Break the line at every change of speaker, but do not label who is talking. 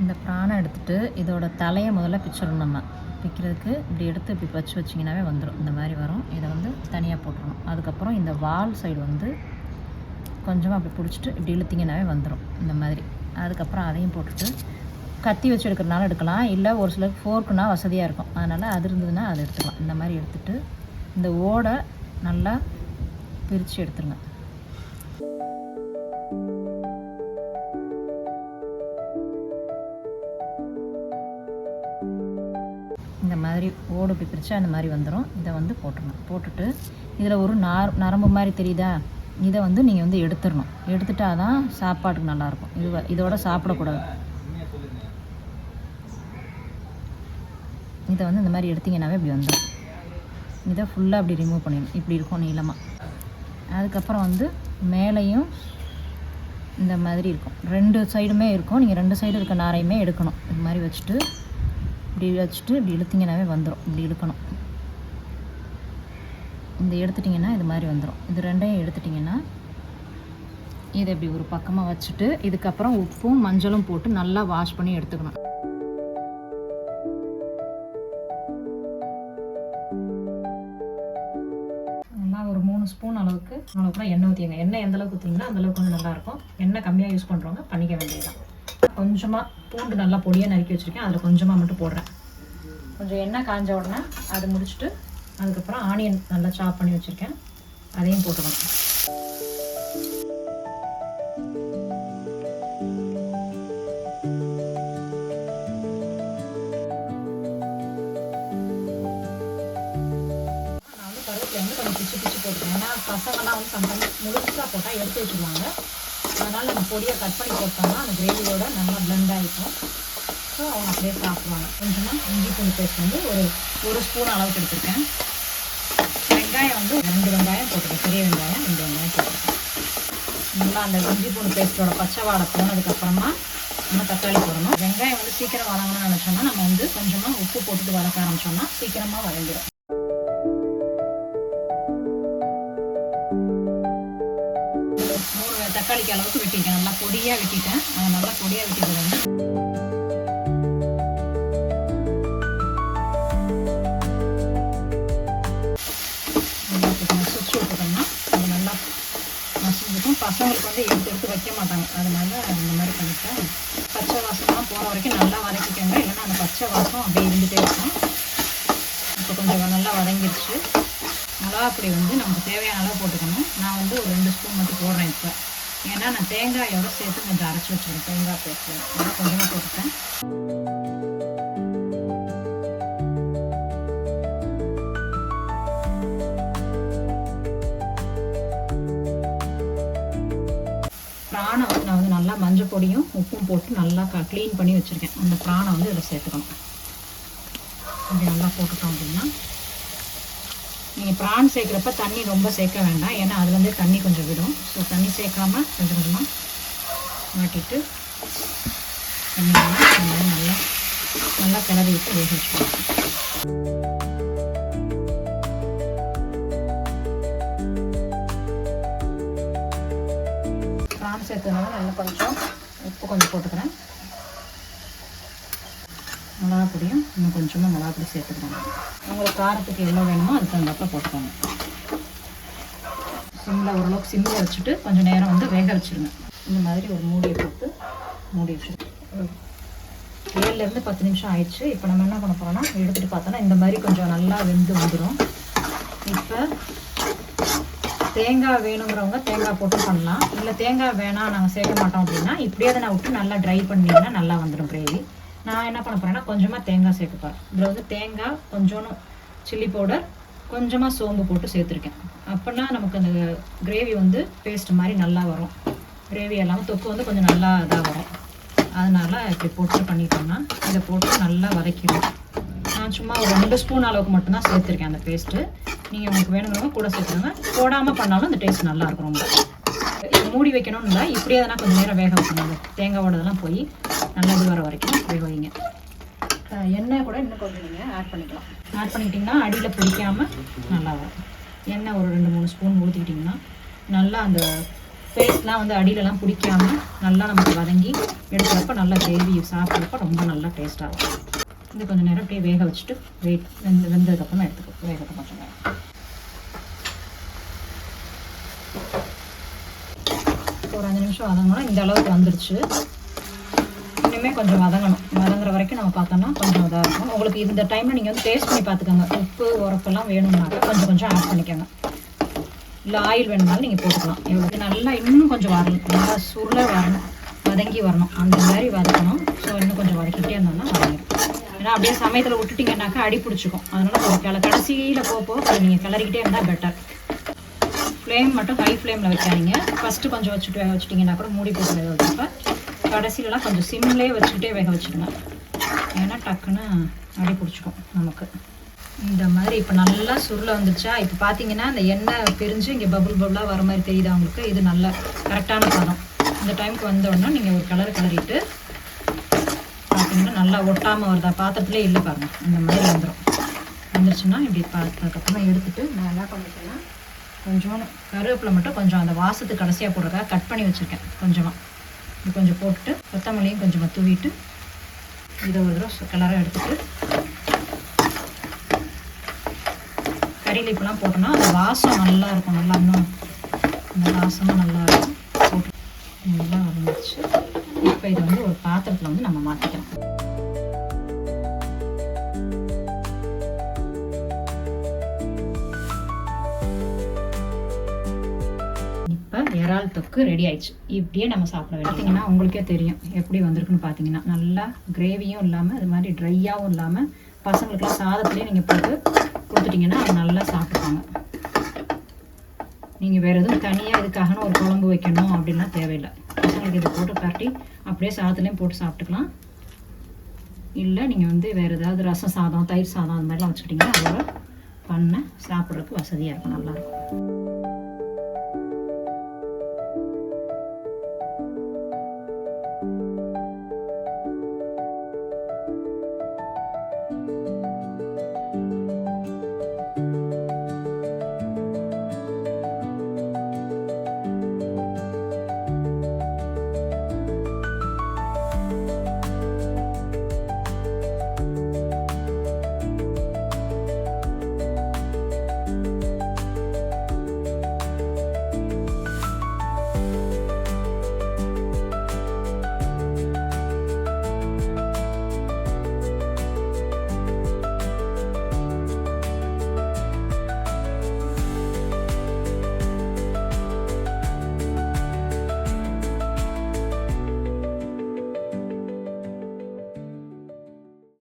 இந்த பிரானை எடுத்துகிட்டு இதோட தலையை முதல்ல பிச்சிடணும். நம்ம பிக்கிறதுக்கு இப்படி எடுத்து இப்படி வச்சு வச்சிங்கனாவே வந்துடும். இந்த மாதிரி வரும். இதை வந்து தனியாக போட்டுடணும். அதுக்கப்புறம் இந்த வால் சைடு வந்து கொஞ்சமாக அப்படி பிடிச்சிட்டு இப்படி இழுத்திங்கனாவே வந்துடும் இந்த மாதிரி. அதுக்கப்புறம் அதையும் போட்டுட்டு கத்தி வச்சு எடுக்கிறனால எடுக்கலாம், இல்லை ஒரு சிலருக்கு ஃபோர்க்குனா வசதியாக இருக்கும், அதனால் அது இருந்ததுன்னா அதை எடுத்துக்கலாம். இந்த மாதிரி எடுத்துகிட்டு இந்த ஓடை நல்லா பிரித்து எடுத்துருங்க. இந்த மாதிரி ஓடு இப்படி பிரித்து அந்த மாதிரி வந்துடும். இதை வந்து போட்டுடணும். போட்டுட்டு இதில் ஒரு நரம்பு மாதிரி தெரியுதா, இதை வந்து நீங்கள் வந்து எடுத்துடணும். எடுத்துட்டா தான் சாப்பாட்டுக்கு நல்லாயிருக்கும். இதோட சாப்பிடக்கூடாது. இதை வந்து இந்த மாதிரி எடுத்திங்கனாவே இப்படி வந்துடும். இதை ஃபுல்லாக அப்படி ரிமூவ் பண்ணிடணும். இப்படி இருக்கும் நீளமாக. அதுக்கப்புறம் வந்து மேலேயும் இந்த மாதிரி இருக்கும், 2 சைடுமே இருக்கும். நீங்கள் 2 சைடு இருக்க நாரையுமே எடுக்கணும். இது மாதிரி வச்சுட்டு இப்படி இழுத்திங்கனாவே வந்துடும். இப்படி இழுக்கணும். இந்த எடுத்துட்டிங்கன்னா இது மாதிரி வந்துடும். இது 2ஐயும் எடுத்துட்டிங்கன்னா இதை இப்படி ஒரு பக்கமாக வச்சுட்டு இதுக்கப்புறம் உப்பும் மஞ்சளும் போட்டு நல்லா வாஷ் பண்ணி எடுத்துக்கணும். நல்லா ஒரு 3 ஸ்பூன் அளவுக்கு எண்ணெய் ஊற்றிங்க. எண்ணெய் எந்த அளவுக்கு ஊற்றிங்கன்னா அந்தளவுக்கு வந்து நல்லாயிருக்கும். எண்ணெய் கம்மியாக யூஸ் பண்ணுறவங்க பண்ணிக்க வேண்டியதுதான். கொஞ்சமாக பூண்டு நல்லா பொடியாக நறுக்கி வச்சுருக்கேன், அதில் கொஞ்சமாக மட்டும் போடுறேன். கொஞ்சம் எண்ணெய் காஞ்ச உடனே அதை முடிச்சுட்டு அதுக்கப்புறம் ஆனியன் நல்லா சாப் பண்ணி வச்சுருக்கேன், அதையும் போட்டுக்கணும். நான் வந்து கருவேப்பிலை வந்து கொஞ்சம் பிச்சு போட்டுருக்கேன். ஏன்னா பசங்கள்லாம் வந்து சம்டைம்ஸ் முழுசாக போட்டால் எடுத்து வச்சுருவாங்க. அதனால் நம்ம பொடியாக கட் பண்ணி போட்டோம்னா அந்த கிரேவியோட நல்லா பிளெண்ட் ஆகிக்கும். ஸோ அவங்க அப்படியே சாப்பிடுவாங்க. கொஞ்சமாக இஞ்சி பூண்டு பேஸ்ட் வந்து ஒரு ஸ்பூன் அளவுக்கு எடுத்துருக்கேன். வெங்காயம் வந்து 2 வெங்காயம் போட்டுருக்கேன், பெரிய வெங்காயம் 2 வெங்காயம் போட்டுருக்கேன். நல்லா அந்த இஞ்சி பூண்டு பேஸ்ட்டோட பச்சை வாடை போனதுக்கப்புறமா நம்ம தக்காளி போடணும். வெங்காயம் வந்து சீக்கிரம் வதங்கணும்னு நினச்சோம்னா நம்ம வந்து கொஞ்சமாக உப்பு போட்டுட்டு வதக்க ஆரம்பிச்சோம்னா சீக்கிரமாக வதங்கிடும். தக்காளிக்கு அளவுக்கு வெட்டிட்டேன், நல்லா பொடியாக வெட்டிட்டேன். அதை நல்லா பொடியாக வெட்டிட்டு வந்து சுற்றி விட்டுட்டோம்னா அது நல்லா மசிஞ்சுக்கும். பசங்களுக்கு வந்து எடுத்து வைக்க மாட்டாங்க, அதனால இந்த மாதிரி பண்ணிட்டேன். பச்சை வாசம்லாம் போகிற வரைக்கும் நல்லா வதக்கிக்கோங்க, இல்லைன்னா அந்த பச்சை வாசம் அப்படியே இருந்துகிட்டே இருக்கும். இப்போ கொஞ்சம் நல்லா வதங்கிடுச்சு. மிளகாப்பொடி வந்து நமக்கு தேவையான அளவு போட்டுக்கணும். நான் வந்து ஒரு 2 ஸ்பூன் மட்டும் போடுறேன் இப்போ, ஏன்னா நான் தேங்காயோட சேர்த்து கொஞ்சம் அரைச்சி வச்சுருக்கேன். தேங்காய் பேஸ்ட்டில் அதனால் கொஞ்சமாக போட்டுட்டேன். பிரானை வந்து நான் வந்து நல்லா மஞ்சள் பொடியும் உப்பும் போட்டு நல்லா க்ளீன் பண்ணி வச்சுருக்கேன். அந்த பிரானை வந்து இதில் சேர்த்துக்கணும். அப்படி நல்லா போட்டுட்டோம் அப்படின்னா நீங்கள் ப்ரான் சேர்க்குறப்ப தண்ணி ரொம்ப சேர்க்க வேண்டாம், ஏன்னா அதுலேருந்தே தண்ணி கொஞ்சம் விடும். ஸோ தண்ணி சேர்க்காம கொஞ்சம் கொஞ்சமாக மாட்டிட்டு நல்லா கிளறி விட்டு வேக வச்சுக்கலாம். ப்ரான் சேர்த்ததுனால நல்லா கொஞ்சம் உப்பு கொஞ்சம் போட்டுக்கிறேன். மிளகா பொடியும் இன்னும் கொஞ்சமாக மிளகா பொடி சேர்த்துக்கிறாங்க. உங்களுக்கு காரத்துக்கு எவ்வளோ வேணுமோ அதுக்கு தகுந்தப்ப போட்டுக்கோங்க. ஓரளவுக்கு சிம்மில் வச்சுட்டு கொஞ்சம் நேரம் வந்து வேக வச்சுருங்க. இந்த மாதிரி ஒரு மூடியை போட்டு மூடி வச்சுருக்கேன். 7லேருந்து 10 நிமிஷம் ஆயிடுச்சு. இப்போ நம்ம என்ன பண்ண போகிறோம்னா எடுத்துகிட்டு பார்த்தோன்னா இந்த மாதிரி கொஞ்சம் நல்லா வெந்து வந்துடும். இப்போ தேங்காய் வேணுங்கிறவங்க தேங்காய் போட்டு பண்ணலாம், இல்லை தேங்காய் வேணாம் நாங்கள் சேர்க்க மாட்டோம் அப்படின்னா இப்படியே அதை நான் விட்டு நல்லா ட்ரை பண்ணிங்கன்னா நல்லா வந்துடும் கிரேவி. நான் என்ன பண்ண போகிறேன்னா கொஞ்சமாக தேங்காய் சேர்க்க போகிறேன். இதில் வந்து தேங்காய், கொஞ்சோன்னு சில்லி பவுடர், கொஞ்சமாக சோம்பு போட்டு சேர்த்துருக்கேன். அப்படின்னா நமக்கு அந்த கிரேவி வந்து பேஸ்ட் மாதிரி நல்லா வரும். கிரேவி எல்லாம் தொக்கு வந்து கொஞ்சம் நல்லா இதாக வரும். அதனால் இப்படி போட்டு பண்ணிட்டோம்னா இதை போட்டு நல்லா வதக்கிடும். நான் சும்மா ஒரு 2 ஸ்பூன் அளவுக்கு மட்டும்தான் சேர்த்துருக்கேன் அந்த பேஸ்ட்டு. நீங்கள் உங்களுக்கு வேணுங்கிறவங்க கூட சேர்த்துருங்க, போடாமல் பண்ணாலும் அந்த டேஸ்ட் நல்லாயிருக்கும். ரொம்ப இது மூடி வைக்கணும்னு இல்லை, இப்படியே அதெல்லாம் கொஞ்சம் நேரம் வேக வைக்கணும். தேங்காயோடதெல்லாம் போய் நல்லா இது வர வரைக்கும் வேக வைங்க. எண்ணெய் கூட இன்னும் கொஞ்சம் நீங்கள் ஆட் பண்ணிக்கலாம். ஆட் பண்ணிக்கிட்டிங்கன்னா அடியில் பிடிக்காமல் நல்லா வரும். எண்ணெய் ஒரு 2-3 ஸ்பூன் ஊற்றிக்கிட்டிங்கன்னா நல்லா அந்த பேஸ்ட்லாம் வந்து அடியிலலாம் பிடிக்காம நல்லா நமக்கு வதங்கி எடுக்கிறப்ப நல்லா கிரேவி சாப்பிட்றப்ப ரொம்ப நல்லா டேஸ்ட்டாக இருக்கும். இது கொஞ்சம் நேரம் அப்படியே வேக வச்சுட்டு வெந்ததுக்கப்புறமா எடுத்துக்கோ. வேகத்தை கொஞ்சம் நேரம் ஒரு 5 நிமிஷம் வதங்கணும். இந்த அளவுக்கு வந்துருச்சு. இன்னுமே கொஞ்சம் வதங்குற வரைக்கும் நம்ம பார்த்தோம்னா கொஞ்சம் இதாக இருக்கும். உங்களுக்கு இந்த டைமில் நீங்கள் வந்து டேஸ்ட் பண்ணி பார்த்துக்கோங்க. உப்பு உரப்பெல்லாம் வேணும்னாக்க கொஞ்சம் ஆட் பண்ணிக்கோங்க. இல்லை ஆயில் வேணும்னாலும் நீங்கள் போட்டுக்கலாம். எவ்வளோ நல்லா இன்னும் கொஞ்சம் வரணும், நல்லா சுருள வரணும், வதங்கி வரணும், அந்த மாதிரி வதக்கணும். ஸோ இன்னும் கொஞ்சம் வதக்கிட்டே இருந்தோம்னா வதங்கிடும். ஏன்னா அப்படியே சமயத்தில் விட்டுட்டிங்கன்னாக்கா அடி பிடிச்சிக்கும். அதனால் கொஞ்சம் கடைசியில் போக நீங்கள் கிளறிக்கிட்டே இருந்தால் பெட்டர். ஃப்ளேம் மட்டும் ஹை ஃப்ளேமில் வைக்காதீங்க. ஃபஸ்ட்டு கொஞ்சம் வச்சுட்டிங்கன்னா கூட மூடி போட்டு வேக வச்சுப்ப. கடைசியிலலாம் கொஞ்சம் சிம்லேயே வச்சுக்கிட்டே வேக வச்சுடுங்க. ஏன்னா டக்குன்னு அடி பிடிச்சிக்கும் நமக்கு. இந்த மாதிரி இப்போ நல்லா சுருளை வந்துருச்சா? இப்போ பார்த்தீங்கன்னா அந்த எண்ணெய் பிரிஞ்சு இங்கே பபுளாக வர மாதிரி தெரியுது அவங்களுக்கு. இது நல்ல கரெக்டான பதம். இந்த டைமுக்கு வந்தோடனே நீங்கள் ஒரு கிளறிட்டு பார்த்தீங்கன்னா நல்லா ஒட்டாமல் வருதா? பாத்திரத்துலேயே இல்லை பாருங்கள், இந்த மாதிரி வந்துருச்சுன்னா இப்படி பார்த்ததுக்கப்புறமா எடுத்துகிட்டு நான் என்ன பண்ணிட்டேன்னா கொஞ்சோன்னு கருவேப்பிலை மட்டும் கொஞ்சம் அந்த வாசத்துக்கு கடைசியாக போடுறதுக்காக கட் பண்ணி வச்சுருக்கேன். கொஞ்சமாக இது கொஞ்சம் போட்டுட்டு கொத்தமல்லியும் கொஞ்சமாக தூவிட்டு இதை ஒரு தடவை கிளற எடுத்துகிட்டு கறிலீப்பெல்லாம் போட்டோன்னா அந்த வாசம் நல்லா இருக்கும். நல்லா இன்னும் அந்த வாசமும் நல்லா இருக்கும். போட்டு நல்லா வந்துச்சு. இப்போ இதை வந்து ஒரு பாத்திரத்தில் வந்து நம்ம மாற்றிக்கலாம். இறால் தொக்கு ரெடி ஆயிடுச்சு. இப்படியே நம்ம சாப்பிட வேண்டும். பார்த்தீங்கன்னா உங்களுக்கே தெரியும் எப்படி வந்திருக்குன்னு. பார்த்தீங்கன்னா நல்லா கிரேவியும் இல்லாமல் இது மாதிரி ட்ரையாகவும் இல்லாமல் பசங்களுக்குலாம் சாதத்துலேயே நீங்கள் போட்டு கொடுத்துட்டிங்கன்னா அவங்க நல்லா சாப்பிடுவாங்க. நீங்கள் வேறு எதுவும் தனியாக இதுக்காகனு ஒரு குழம்பு வைக்கணும் அப்படின்லாம் தேவையில்லை. பசங்களுக்கு இதை போட்டு காட்டி அப்படியே சாதத்துலேயும் போட்டு சாப்பிட்டுக்கலாம். இல்லை நீங்கள் வந்து வேறு ஏதாவது ரசம் சாதம், தயிர் சாதம் அது மாதிரிலாம் வச்சுக்கிட்டிங்கன்னா அதோட பண்ண சாப்பிட்றதுக்கு வசதியாக இருக்கும், நல்லாயிருக்கும்.